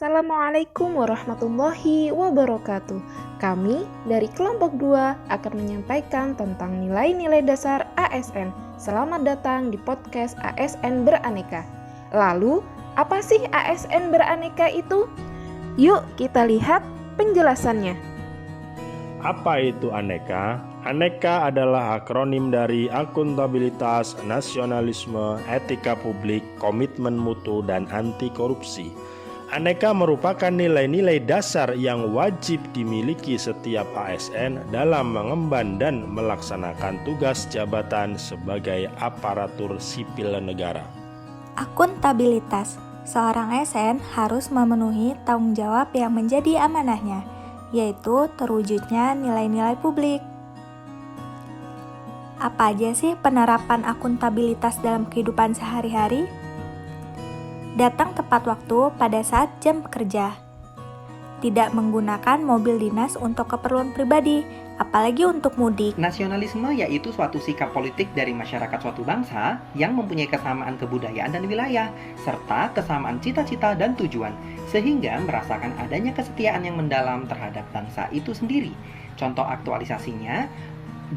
Assalamualaikum warahmatullahi wabarakatuh. Kami dari kelompok 2 akan menyampaikan tentang nilai-nilai dasar ASN. Selamat datang di podcast ASN Beraneka. Lalu, apa sih ASN Beraneka itu? Yuk kita lihat penjelasannya. Apa itu aneka? Aneka adalah akronim dari akuntabilitas, nasionalisme, etika publik, komitmen mutu, dan anti korupsi. Aneka merupakan nilai-nilai dasar yang wajib dimiliki setiap ASN dalam mengemban dan melaksanakan tugas jabatan sebagai aparatur sipil negara. Akuntabilitas. Seorang ASN harus memenuhi tanggung jawab yang menjadi amanahnya, yaitu terwujudnya nilai-nilai publik. Apa aja sih penerapan akuntabilitas dalam kehidupan sehari-hari? Datang tepat waktu pada saat jam kerja. Tidak menggunakan mobil dinas untuk keperluan pribadi, apalagi untuk mudik. Nasionalisme yaitu suatu sikap politik dari masyarakat suatu bangsa yang mempunyai kesamaan kebudayaan dan wilayah, serta kesamaan cita-cita dan tujuan, sehingga merasakan adanya kesetiaan yang mendalam terhadap bangsa itu sendiri. Contoh aktualisasinya,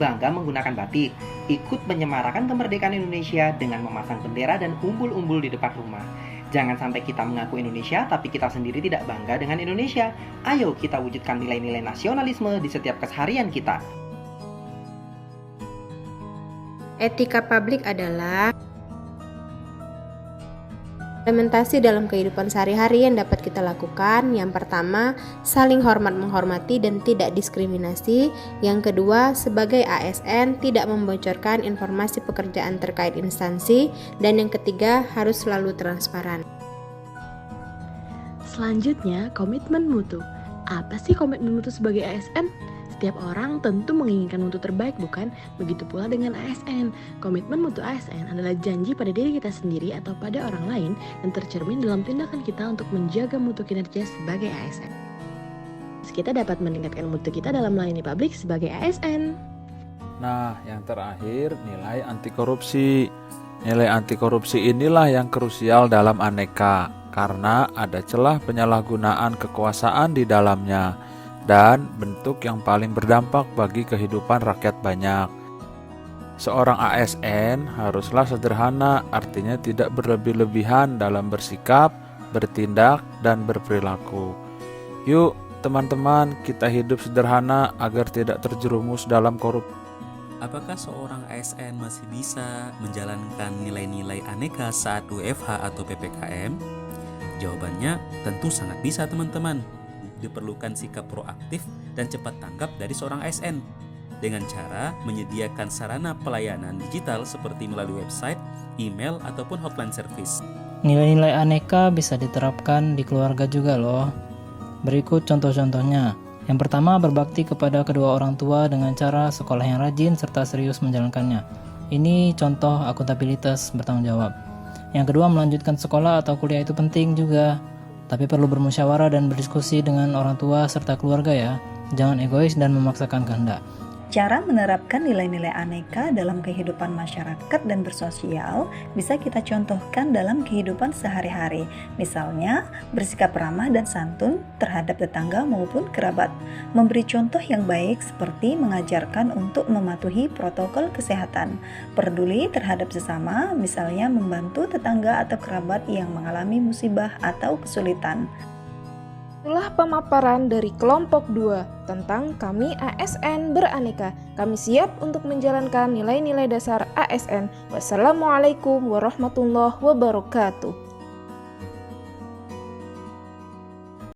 bangga menggunakan batik, ikut menyemarakan kemerdekaan Indonesia dengan memasang bendera dan umbul-umbul di depan rumah. Jangan sampai kita mengaku Indonesia, tapi kita sendiri tidak bangga dengan Indonesia. Ayo kita wujudkan nilai-nilai nasionalisme di setiap keseharian kita. Etika publik adalah implementasi dalam kehidupan sehari-hari yang dapat kita lakukan. Yang pertama, saling hormat menghormati dan tidak diskriminasi. Yang kedua, sebagai ASN tidak membocorkan informasi pekerjaan terkait instansi. Dan yang ketiga, harus selalu transparan. Selanjutnya, komitmen mutu. Apa sih komitmen mutu sebagai ASN? Setiap orang tentu menginginkan mutu terbaik, bukan? Begitu pula dengan ASN. Komitmen mutu ASN adalah janji pada diri kita sendiri atau pada orang lain dan tercermin dalam tindakan kita untuk menjaga mutu kinerja sebagai ASN. Kita dapat meningkatkan mutu kita dalam melayani publik sebagai ASN. Nah, yang terakhir, nilai anti korupsi. Nilai anti korupsi inilah yang krusial dalam aneka, karena ada celah penyalahgunaan kekuasaan di dalamnya dan bentuk yang paling berdampak bagi kehidupan rakyat banyak. Seorang ASN haruslah sederhana, artinya tidak berlebih-lebihan dalam bersikap, bertindak, dan berperilaku. Yuk teman-teman, kita hidup sederhana agar tidak terjerumus dalam korupsi. Apakah seorang ASN masih bisa menjalankan nilai-nilai aneka saat WFH atau PPKM? Jawabannya tentu sangat bisa, teman-teman. Diperlukan sikap proaktif dan cepat tanggap dari seorang ASN dengan cara menyediakan sarana pelayanan digital seperti melalui website, email, ataupun hotline service. Nilai-nilai aneka bisa diterapkan di keluarga juga loh. Berikut contoh-contohnya. Yang pertama, berbakti kepada kedua orang tua dengan cara sekolah yang rajin serta serius menjalankannya. Ini contoh akuntabilitas bertanggung jawab. Yang kedua, melanjutkan sekolah atau kuliah itu penting juga, tapi perlu bermusyawarah dan berdiskusi dengan orang tua serta keluarga ya. Jangan egois dan memaksakan kehendak. Cara menerapkan nilai-nilai aneka dalam kehidupan masyarakat dan bersosial bisa kita contohkan dalam kehidupan sehari-hari. Misalnya, bersikap ramah dan santun terhadap tetangga maupun kerabat. Memberi contoh yang baik seperti mengajarkan untuk mematuhi protokol kesehatan. Peduli terhadap sesama, misalnya membantu tetangga atau kerabat yang mengalami musibah atau kesulitan. Itulah pemaparan dari kelompok 2 tentang kami ASN Beraneka. Kami siap untuk menjalankan nilai-nilai dasar ASN. Wassalamualaikum warahmatullahi wabarakatuh.